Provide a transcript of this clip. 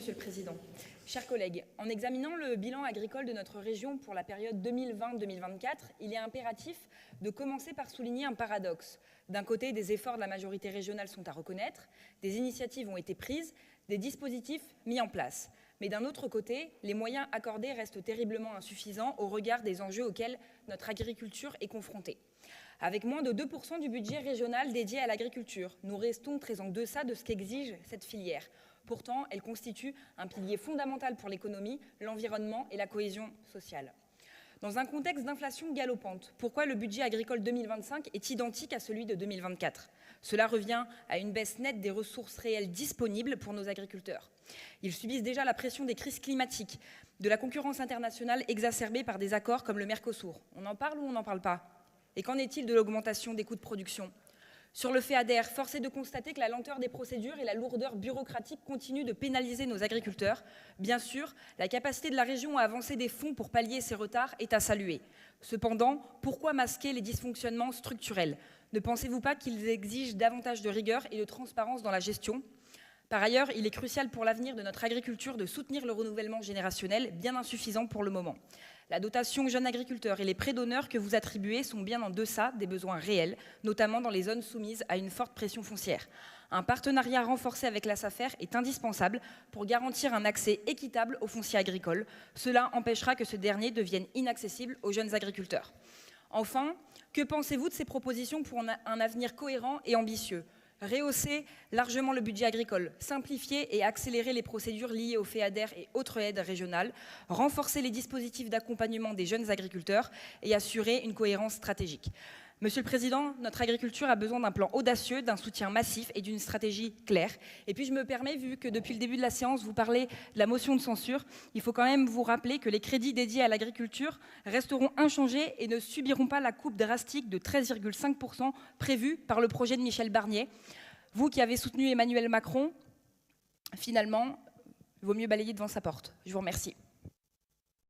Monsieur le Président. Chers collègues, en examinant le bilan agricole de notre région pour la période 2020-2024, il est impératif de commencer par souligner un paradoxe. D'un côté, des efforts de la majorité régionale sont à reconnaître, des initiatives ont été prises, des dispositifs mis en place. Mais d'un autre côté, les moyens accordés restent terriblement insuffisants au regard des enjeux auxquels notre agriculture est confrontée. Avec moins de 2% du budget régional dédié à l'agriculture, nous restons très en deçà de ce qu'exige cette filière. Pourtant, elle constitue un pilier fondamental pour l'économie, l'environnement et la cohésion sociale. Dans un contexte d'inflation galopante, pourquoi le budget agricole 2025 est identique à celui de 2024 ? Cela revient à une baisse nette des ressources réelles disponibles pour nos agriculteurs. Ils subissent déjà la pression des crises climatiques, de la concurrence internationale exacerbée par des accords comme le Mercosur. On en parle ou on n'en parle pas ? Et qu'en est-il de l'augmentation des coûts de production ? Sur le FEADER, force est de constater que la lenteur des procédures et la lourdeur bureaucratique continuent de pénaliser nos agriculteurs. Bien sûr, la capacité de la région à avancer des fonds pour pallier ces retards est à saluer. Cependant, pourquoi masquer les dysfonctionnements structurels ? Ne pensez-vous pas qu'ils exigent davantage de rigueur et de transparence dans la gestion ? Par ailleurs, il est crucial pour l'avenir de notre agriculture de soutenir le renouvellement générationnel, bien insuffisant pour le moment. La dotation jeunes agriculteurs et les prêts d'honneur que vous attribuez sont bien en deçà des besoins réels, notamment dans les zones soumises à une forte pression foncière. Un partenariat renforcé avec la SAFER est indispensable pour garantir un accès équitable au foncier agricole. Cela empêchera que ce dernier devienne inaccessible aux jeunes agriculteurs. Enfin, que pensez-vous de ces propositions pour un avenir cohérent et ambitieux ? Rehausser largement le budget agricole, simplifier et accélérer les procédures liées au FEADER et autres aides régionales, renforcer les dispositifs d'accompagnement des jeunes agriculteurs et assurer une cohérence stratégique. Monsieur le Président, notre agriculture a besoin d'un plan audacieux, d'un soutien massif et d'une stratégie claire. Et puis je me permets, vu que depuis le début de la séance, vous parlez de la motion de censure, il faut quand même vous rappeler que les crédits dédiés à l'agriculture resteront inchangés et ne subiront pas la coupe drastique de 13,5% prévue par le projet de Michel Barnier. Vous qui avez soutenu Emmanuel Macron, finalement, il vaut mieux balayer devant sa porte. Je vous remercie.